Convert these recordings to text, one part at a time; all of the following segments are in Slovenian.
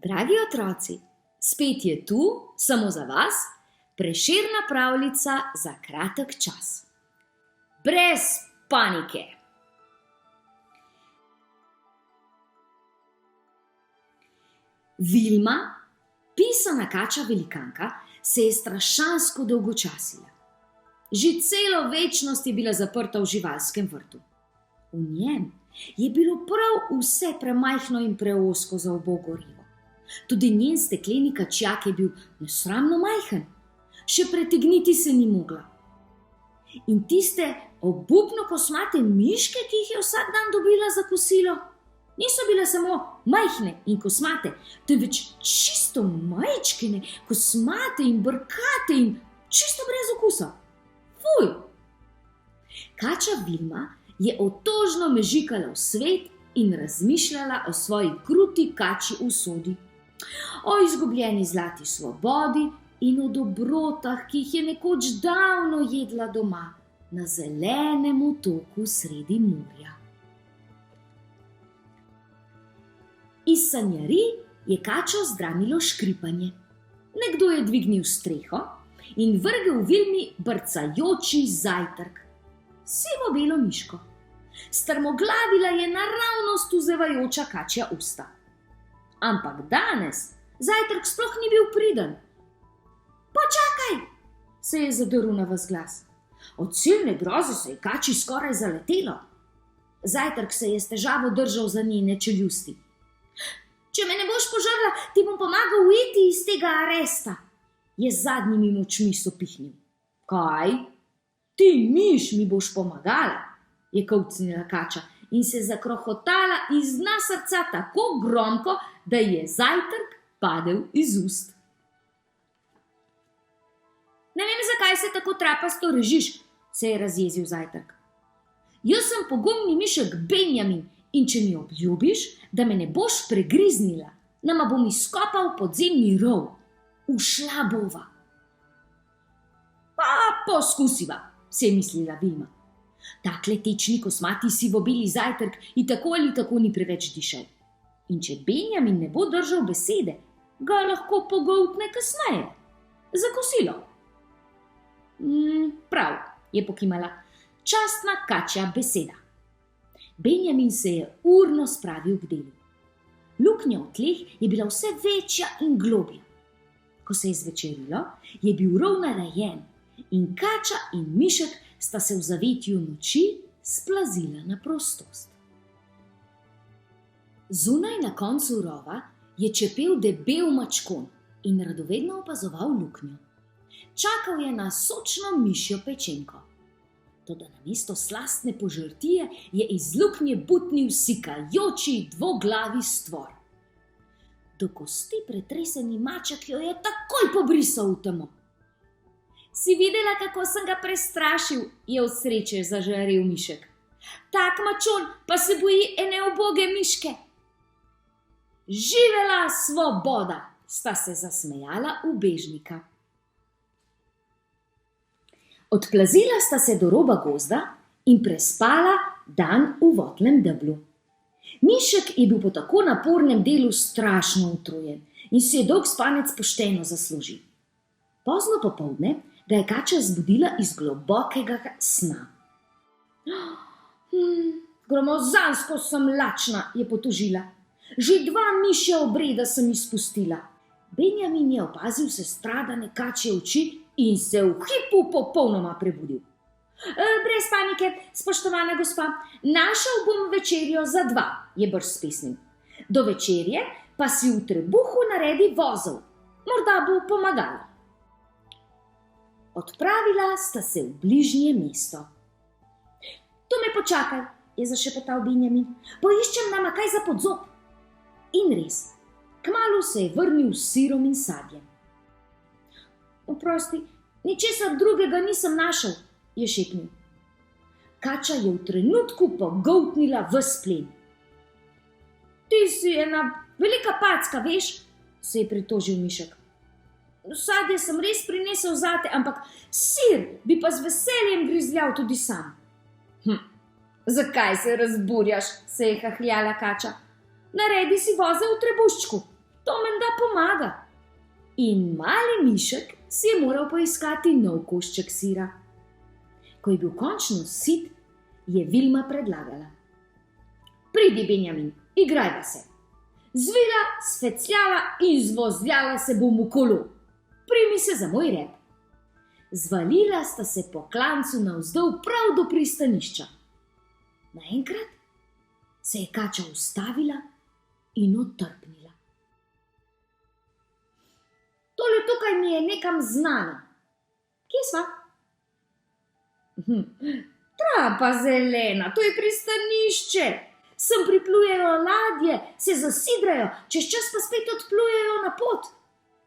Dragi otroci, spet je tu, samo za vas, Prešerna pravljica za kratek čas. Brez panike. Vilma, pisana kača velikanka, se je strašansko dolgočasila. Že celo večnost je bila zaprta v živalskem vrtu. V njem je bilo prav vse premajhno in preozko za ubogo rivo. Tudi njen stekleni kačjak je bil nesramno majhen. Še pretegniti se ni mogla. In tiste obupno kosmate miške, ki jih je vsak dan dobila za kosilo, niso bile samo majhne in kosmate, temveč čisto majčkene, kosmate in brkate in čisto brez okusa. Fuj! Kača Vilma je otožno mežikala v svet in razmišljala o svoji kruti kačji usodi, o izgubljeni zlati svobodi in o dobrotah, ki jih je nekoč davno jedla doma na zelenem otoku sredi morja. Iz sanjarij je kačo zdramilo škripanje. Nekdo je dvignil streho in vrgel Vilmi brcajoči zajtrk, sivo belo miško. Strmoglavila je naravnost uzevajoča kačja usta. Ampak danes zajtrk sploh ni bil priden. Počakaj, se je zadrl na ves glas. Od silne groze se je kači skoraj zaletelo. Zajtrk se je s težavo držal za njene čeljusti. Če me ne boš požrla, ti bom pomagal uiti iz tega aresta, je z zadnjimi močmi sopihnil. Kaj? Ti miš mi boš pomagala, je kolcnila kača in se zakrohotala iz dna srca tako gromko, da je zajtrk padel iz ust. Ne vem, zakaj se tako trapasto režiš, se je razjezil zajtrk. Jaz sem pogumni mišek Benjamin in če mi obljubiš, da me ne boš pregriznila, nama bom izkopal podzemni rov. Ušla bova. Pa poskusiva, se je mislila Vilma. Takle tečni kosmati sivobeli zajtrk in tako ali tako ni preveč dišal. In če Benjamin ne bo držal besede, ga lahko pogoltne kasneje. Za kosilo. Prav, je pokimala. Častna kačja beseda. Benjamin se je urno spravil k delu. Luknja v tleh je bila vse večja in globlja. Ko se je zvečerilo, je bil rov narejen in kača in mišek sta se v zavetju noči splazila na prostost. Zunaj na koncu rova je čepel debel mačkon in radovedno opazoval luknjo. Čakal je na sočno mišjo pečenko. Toda namesto slastne požrtije je iz luknje butnil sikajoči dvoglavi stvor. Do kosti pretreseni maček jo je takoj pobrisal v temo. Si videla, kako sem ga prestrašil, je od sreče zažarel mišek. Tak mačon pa se boji ene uboge miške. Živela svoboda, sta se zasmejala ubežnika. Odplazila sta se do roba gozda in prespala dan v votlem deblu. Mišek je bil po tako napornem delu strašno utrujen in si je dolg spanec pošteno zaslužil. Pozno popoldne ga je kača zbudila iz globokega sna. Gromozansko sem lačna, je potožila. Že 2 mišja obreda sem izpustila. Benjamin je opazil sestradane kačje oči in se v hipu popolnoma prebudil. Brez panike, spoštovana gospa, našel bom večerjo za 2, je brž spesnil. Do večerje pa si v trebuhu naredi vozel, morda bo pomagalo. Odpravila sta se v bližnje mesto. Tu me počakaj, je zašepetal Benjamin, poiščem nama kaj za podzob. In res, kmalu se je vrnil s sirom in sadjem. Oprosti, ničesar drugega nisem našel, je šepnil. Kača je v trenutku pogoltnila ves plen. Ti si ena velika packa, veš, se je pritožil mišek. Sadje sem res prinesel zate, ampak sir bi pa z veseljem grizljal tudi sam. Zakaj se razburjaš, se je hahljala kača. Naredi si vozel v trebuščku. to menda pomaga. In mali mišek si je moral poiskati nov košček sira. Ko je bil končno sit, je Vilma predlagala: Pridi, Benjamin, igrajva se. Zvila, sfecljala in zvozljala se bom v kolo. Primi se za moj rep. Zvalila sta se po klancu navzdol prav do pristanišča. Naenkrat se je kača ustavila in otrpnila. Tole tukaj mi je nekam znano. Kje sva? Trapa zelena, to je pristanišče. Sem priplujejo ladje, se zasidrajo, čez čas pa spet odplujejo na pot,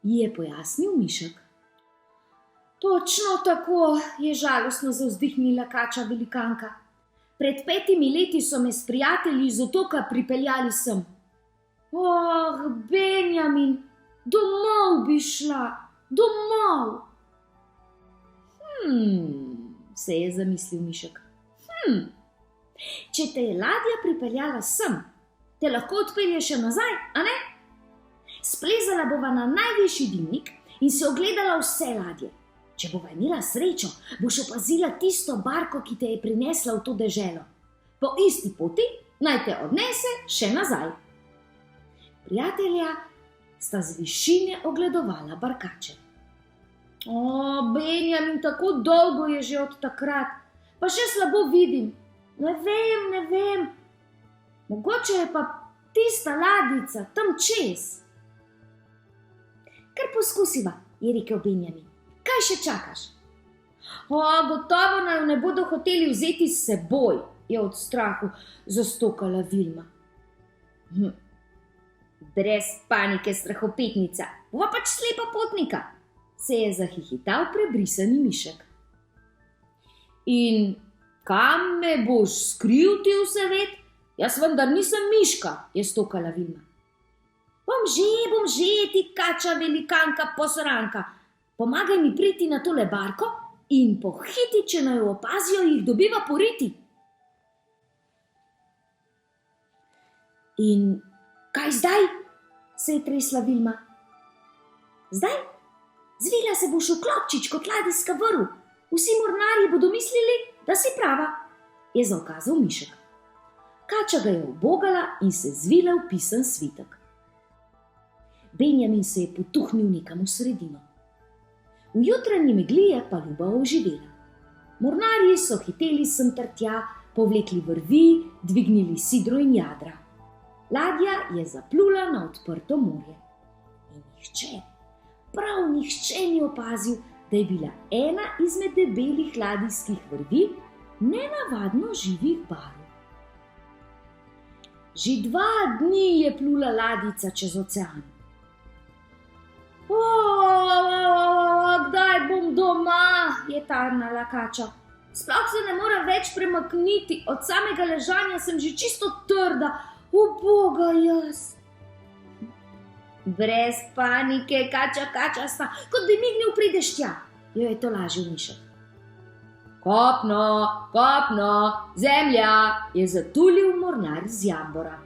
ji je pojasnil mišek. Točno tako, je žalostno zavzdihnila kača velikanka. Pred 5 leti so me s prijatelji iz otoka pripeljali sem. Oh, Benjamin, domov bi šla, domov. Se je zamislil mišek. Če te je ladja pripeljala sem, te lahko odpelje še nazaj, a ne? Splezala bova na najvišji dimnik in se ogledala vse ladje. Če bova imela srečo, boš opazila tisto barko, ki te je prinesla v to deželo. Po isti poti naj te odnese še nazaj. Prijatelja sta z višine ogledovala barkače. O, Benjamin, tako dolgo je že od takrat, pa še slabo vidim. Ne vem. Mogoče je pa tista ladjica tam čez. Kar poskusiva, je rekel Benjamin. Kaj še čakaš? O, gotovo naj jo ne bodo hoteli vzeti s seboj, je od strahu zastokala Vilma. Brez panike, strahopetnica, bova pač slepa potnika, se je zahihital prebrisani mišek. In kam me boš skril, ti vsevet? Jaz vendar nisem miška, je stokala Vilma. Bom že, ti kača velikanka posranka. Pomagaj mi priti na tole barko in pohiti, če naj jo opazijo, jih dobiva poriti. In kaj zdaj? Se je tresla Vilma. Zdaj? Zvila se boš v klobčič kot ladijska vrv. Vsi mornarji bodo mislili, da si prava, je zaukazal mišek. Kača ga je ubogala in se zvila v pisan svitek. Benjamin se je potuhnil nekam v sredino. V jutranji megli je paluba oživela. Mornarji so hiteli sem ter tja, povlekli vrvi, dvignili sidro in jadra. Ladja je zaplula na odprto morje. In nihče, prav nihče ni opazil, da je bila ena izmed debelih ladijskih vrvi nenavadno živih barv. Že 2 dni je plula ladjica čez ocean. Kdaj bom doma, je tarnala kača. Sploh se ne morem več premakniti, od samega ležanja sem že čisto trda, uboga jaz. Brez panike, kačasta, kot bi mignil prideš tja, jo je tolažil mišek. Kopno, zemlja, je zatulil mornar z jambora.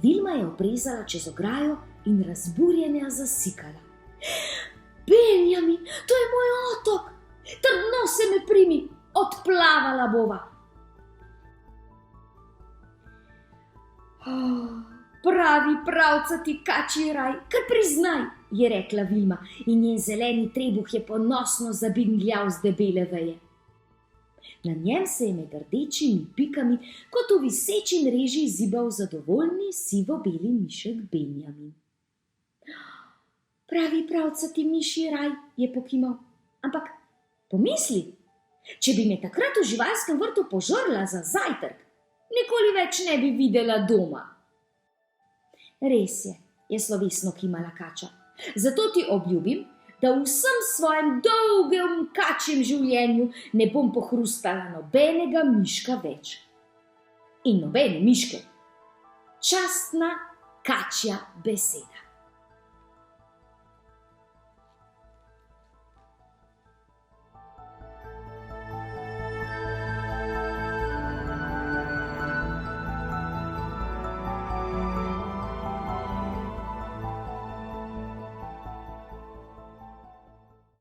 Vilma je oprezala čez ograjo in razburjenja zasikala. Benjamin, to je moj otok, trdno se me primi, odplavala bova. Pravi pravcati kačji raj, kar priznaj, je rekla Vilma in njen zeleni trebuh je ponosno zabingljal z debele veje. Na njem se je med rdečimi pikami kot v viseči mreži zibal zadovoljni sivo-beli mišek Benjamin. Pravi pravcati mišji raj, je pokimal, ampak pomisli, če bi me takrat v živalskem vrtu požrla za zajtrk, nikoli več ne bi videla doma. Res je slovesno kimala kača, zato ti obljubim, da v vsem svojem dolgem kačjem življenju ne bom pohrustala nobenega miška več. In nobene miške. Častna kačja beseda.